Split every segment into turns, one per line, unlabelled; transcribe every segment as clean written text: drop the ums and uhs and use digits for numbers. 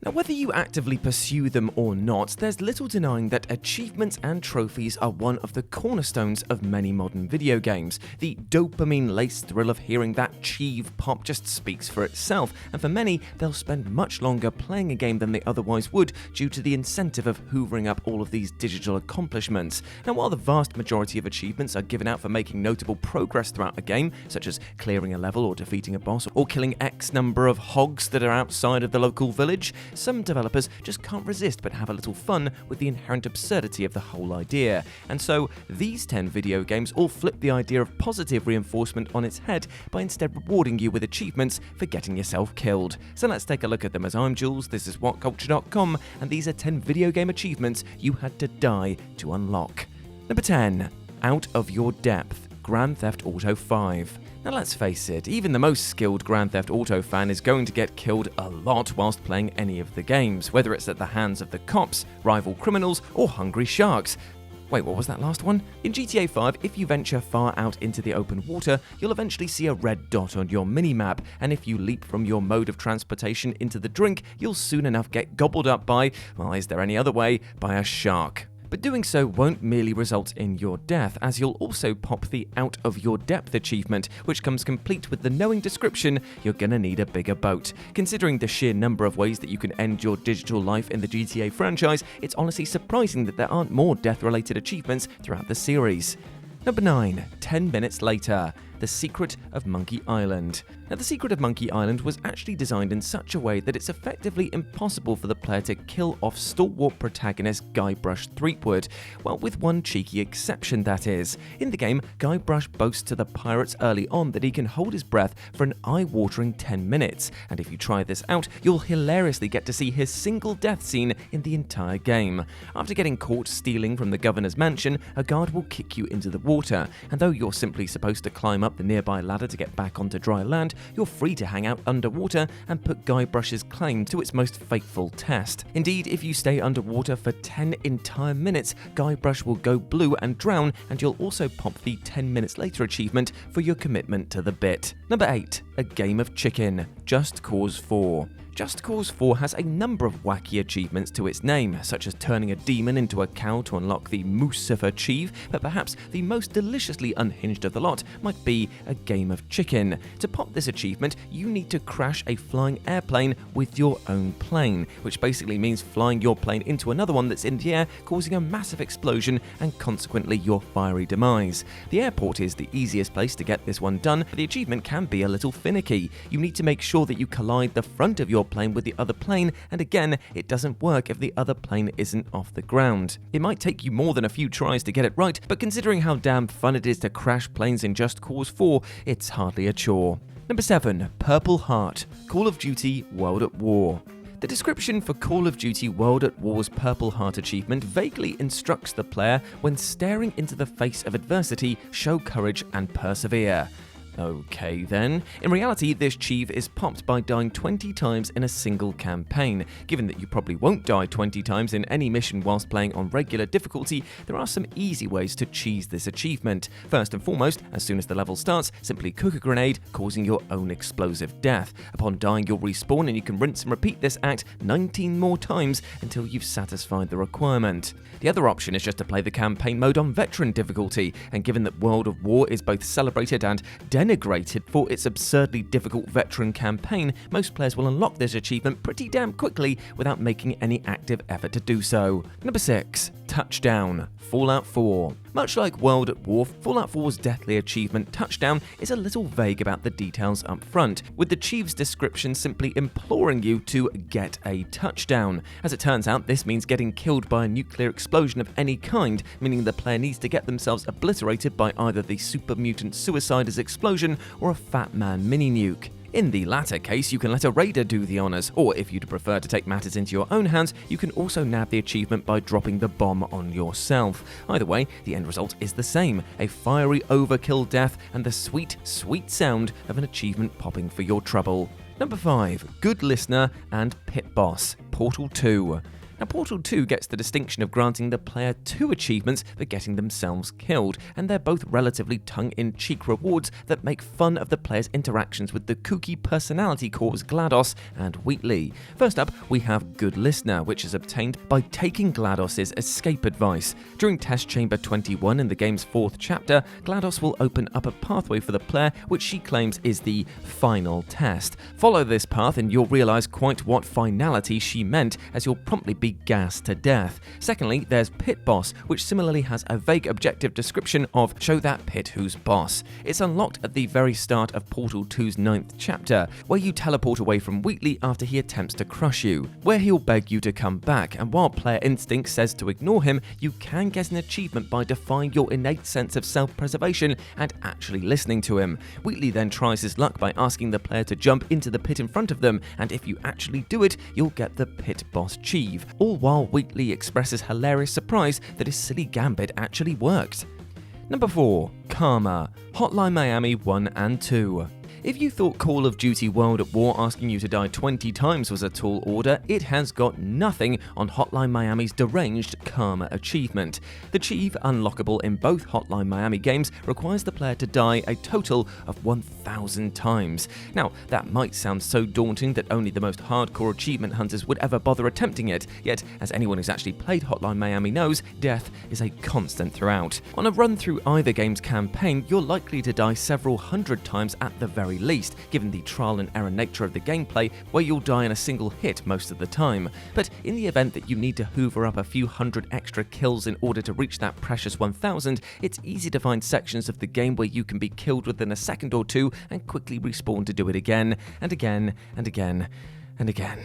Now, whether you actively pursue them or not, there's little denying that achievements and trophies are one of the cornerstones of many modern video games. The dopamine-laced thrill of hearing that achieve pop just speaks for itself, and for many, they'll spend much longer playing a game than they otherwise would due to the incentive of hoovering up all of these digital accomplishments. Now, while the vast majority of achievements are given out for making notable progress throughout a game, such as clearing a level or defeating a boss or killing X number of hogs that are outside of the local village, some developers just can't resist but have a little fun with the inherent absurdity of the whole idea. And so, these 10 video games all flip the idea of positive reinforcement on its head by instead rewarding you with achievements for getting yourself killed. So let's take a look at them. As I'm Jules, this is WhatCulture.com, and these are 10 video game achievements you had to die to unlock. Number 10. Out of Your Depth, Grand Theft Auto 5. Now let's face it, even the most skilled Grand Theft Auto fan is going to get killed a lot whilst playing any of the games, whether it's at the hands of the cops, rival criminals, or hungry sharks. Wait, what was that last one? In GTA 5, if you venture far out into the open water, you'll eventually see a red dot on your minimap, and if you leap from your mode of transportation into the drink, you'll soon enough get gobbled up by, well, is there any other way, by a shark. But doing so won't merely result in your death, as you'll also pop the Out of Your Depth achievement, which comes complete with the knowing description, you're gonna need a bigger boat. Considering the sheer number of ways that you can end your digital life in the GTA franchise, it's honestly surprising that there aren't more death-related achievements throughout the series. Number 9. 10 Minutes Later, The Secret of Monkey Island. Now, The Secret of Monkey Island was actually designed in such a way that it's effectively impossible for the player to kill off stalwart protagonist Guybrush Threepwood. Well, with one cheeky exception, that is. In the game, Guybrush boasts to the pirates early on that he can hold his breath for an eye-watering 10 minutes, and if you try this out, you'll hilariously get to see his single death scene in the entire game. After getting caught stealing from the governor's mansion, a guard will kick you into the water, and though you're simply supposed to climb up the nearby ladder to get back onto dry land, you're free to hang out underwater and put Guybrush's claim to its most fateful test. Indeed, if you stay underwater for 10 entire minutes, Guybrush will go blue and drown, and you'll also pop the 10 minutes later achievement for your commitment to the bit. Number 8. A Game of Chicken, Just Cause 4. Just Cause 4 has a number of wacky achievements to its name, such as turning a demon into a cow to unlock the Moosifer Achieve, but perhaps the most deliciously unhinged of the lot might be a Game of Chicken. To pop this achievement, you need to crash a flying airplane with your own plane, which basically means flying your plane into another one that's in the air, causing a massive explosion and consequently your fiery demise. The airport is the easiest place to get this one done, but the achievement can be a little finicky. You need to make sure that you collide the front of your plane with the other plane, and again, it doesn't work if the other plane isn't off the ground. It might take you more than a few tries to get it right, but considering how damn fun it is to crash planes in Just Cause 4, it's hardly a chore. Number 7. Purple Heart, Call of Duty World at War. The description for Call of Duty World at War's Purple Heart achievement vaguely instructs the player, when staring into the face of adversity, show courage and persevere. Okay then. In reality, this achieve is popped by dying 20 times in a single campaign. Given that you probably won't die 20 times in any mission whilst playing on regular difficulty, there are some easy ways to cheese this achievement. First and foremost, as soon as the level starts, simply cook a grenade, causing your own explosive death. Upon dying, you'll respawn and you can rinse and repeat this act 19 more times until you've satisfied the requirement. The other option is just to play the campaign mode on veteran difficulty, and given that World of War is both celebrated and denigrated for its absurdly difficult veteran campaign, most players will unlock this achievement pretty damn quickly without making any active effort to do so. Number 6. Touchdown, Fallout 4. Much like World at War, Fallout 4's deathly achievement Touchdown is a little vague about the details up front, with the Chief's description simply imploring you to get a touchdown. As it turns out, this means getting killed by a nuclear explosion of any kind, meaning the player needs to get themselves obliterated by either the super mutant suicider's explosion or a Fat Man mini-nuke. In the latter case, you can let a raider do the honours, or if you'd prefer to take matters into your own hands, you can also nab the achievement by dropping the bomb on yourself. Either way, the end result is the same, a fiery overkill death and the sweet, sweet sound of an achievement popping for your trouble. Number 5. Good Listener and Pit Boss, Portal 2. Now, Portal 2 gets the distinction of granting the player 2 achievements for getting themselves killed, and they're both relatively tongue-in-cheek rewards that make fun of the player's interactions with the kooky personality cores GLaDOS and Wheatley. First up, we have Good Listener, which is obtained by taking GLaDOS's escape advice. During Test Chamber 21 in the game's 4th chapter, GLaDOS will open up a pathway for the player which she claims is the final test. Follow this path and you'll realise quite what finality she meant, as you'll promptly be gassed to death. Secondly, there's Pit Boss, which similarly has a vague objective description of show that pit who's boss. It's unlocked at the very start of Portal 2's 9th chapter, where you teleport away from Wheatley after he attempts to crush you, where he'll beg you to come back, and while player instinct says to ignore him, you can get an achievement by defying your innate sense of self-preservation and actually listening to him. Wheatley then tries his luck by asking the player to jump into the pit in front of them, and if you actually do it, you'll get the Pit Boss Chief, all while Wheatley expresses hilarious surprise that his silly gambit actually worked. Number 4. Karma, Hotline Miami 1 and 2. If you thought Call of Duty World at War asking you to die 20 times was a tall order, it has got nothing on Hotline Miami's deranged Karma achievement. The Chief, unlockable in both Hotline Miami games, requires the player to die a total of 1,000 times. Now, that might sound so daunting that only the most hardcore achievement hunters would ever bother attempting it, yet, as anyone who's actually played Hotline Miami knows, death is a constant throughout. On a run through either game's campaign, you're likely to die several hundred times at the very least, given the trial and error nature of the gameplay, where you'll die in a single hit most of the time. But in the event that you need to hoover up a few hundred extra kills in order to reach that precious 1,000, it's easy to find sections of the game where you can be killed within a second or two and quickly respawn to do it again, and again, and again, and again.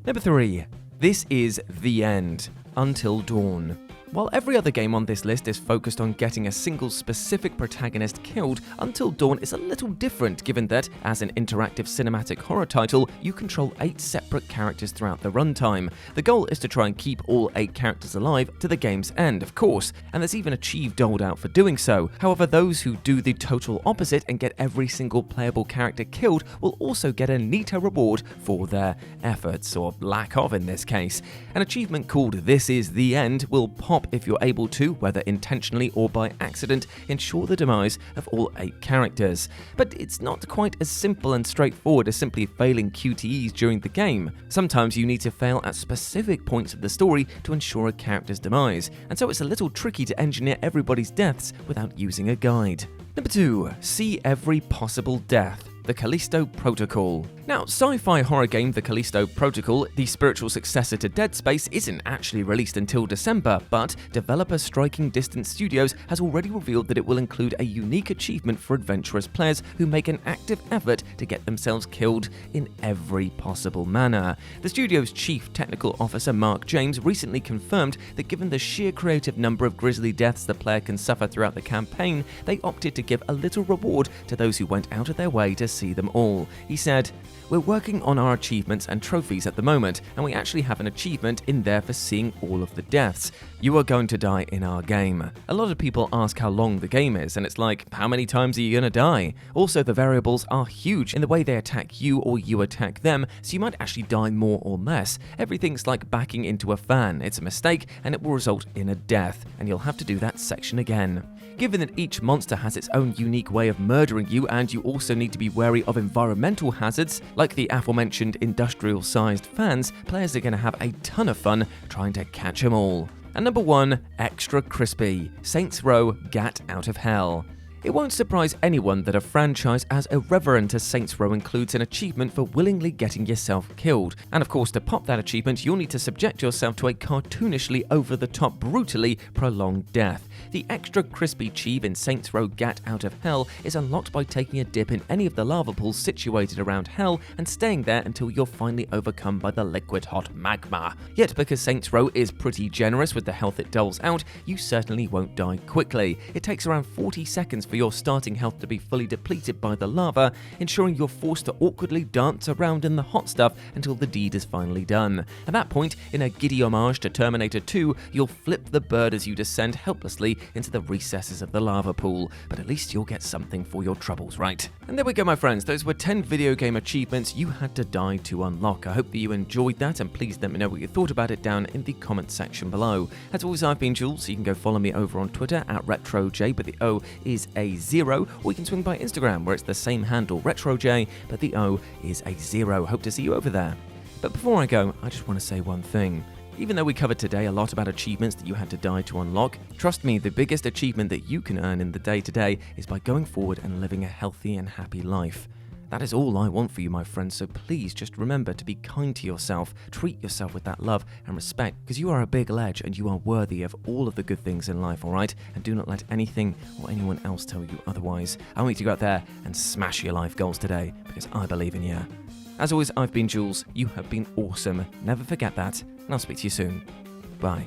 Number 3. This is The End, Until Dawn. While every other game on this list is focused on getting a single specific protagonist killed, Until Dawn is a little different, given that, as an interactive cinematic horror title, you control 8 separate characters throughout the runtime. The goal is to try and keep all 8 characters alive to the game's end, of course, and there's even a chief doled out for doing so. However, those who do the total opposite and get every single playable character killed will also get a neater reward for their efforts, or lack of in this case. An achievement called This Is The End will pop if you're able to, whether intentionally or by accident, ensure the demise of all 8 characters. But it's not quite as simple and straightforward as simply failing QTEs during the game. Sometimes you need to fail at specific points of the story to ensure a character's demise, and so it's a little tricky to engineer everybody's deaths without using a guide. Number 2. See every possible death. The Callisto Protocol. Now, sci-fi horror game The Callisto Protocol, the spiritual successor to Dead Space, isn't actually released until December, but developer Striking Distance Studios has already revealed that it will include a unique achievement for adventurous players who make an active effort to get themselves killed in every possible manner. The studio's chief technical officer Mark James recently confirmed that given the sheer creative number of grisly deaths the player can suffer throughout the campaign, they opted to give a little reward to those who went out of their way to see them all. He said, "We're working on our achievements and trophies at the moment, and we actually have an achievement in there for seeing all of the deaths. You are going to die in our game." A lot of people ask how long the game is, and it's like, how many times are you gonna die? Also, the variables are huge in the way they attack you or you attack them, so you might actually die more or less. Everything's like backing into a fan. It's a mistake, and it will result in a death, and you'll have to do that section again. Given that each monster has its own unique way of murdering you, and you also need to be wary of environmental hazards, like the aforementioned industrial-sized fans, players are going to have a ton of fun trying to catch them all. And number 1, Extra Crispy, Saints Row Gat Out of Hell. It won't surprise anyone that a franchise as irreverent as Saints Row includes an achievement for willingly getting yourself killed. And of course, to pop that achievement, you'll need to subject yourself to a cartoonishly over-the-top, brutally prolonged death. The Extra Crispy Chief in Saints Row Gat Out of Hell is unlocked by taking a dip in any of the lava pools situated around Hell and staying there until you're finally overcome by the liquid hot magma. Yet because Saints Row is pretty generous with the health it doles out, you certainly won't die quickly. It takes around 40 seconds for for your starting health to be fully depleted by the lava, ensuring you're forced to awkwardly dance around in the hot stuff until the deed is finally done. At that point, in a giddy homage to Terminator 2, you'll flip the bird as you descend helplessly into the recesses of the lava pool, but at least you'll get something for your troubles, right? And there we go, my friends. Those were 10 video game achievements you had to die to unlock. I hope that you enjoyed that, and please let me know what you thought about it down in the comment section below. As always, I've been Jules, so you can go follow me over on Twitter at RetroJ, but the O is a 0, or you can swing by Instagram, where it's the same handle, RetroJ, but the O is a 0. Hope to see you over there. But before I go, I just want to say one thing. Even though we covered today a lot about achievements that you had to die to unlock, trust me, the biggest achievement that you can earn in the day-to-day is by going forward and living a healthy and happy life. That is all I want for you, my friends, so please just remember to be kind to yourself, treat yourself with that love and respect, because you are a big ledge and you are worthy of all of the good things in life, alright? And do not let anything or anyone else tell you otherwise. I want you to go out there and smash your life goals today, because I believe in you. As always, I've been Jules, you have been awesome, never forget that, and I'll speak to you soon. Bye.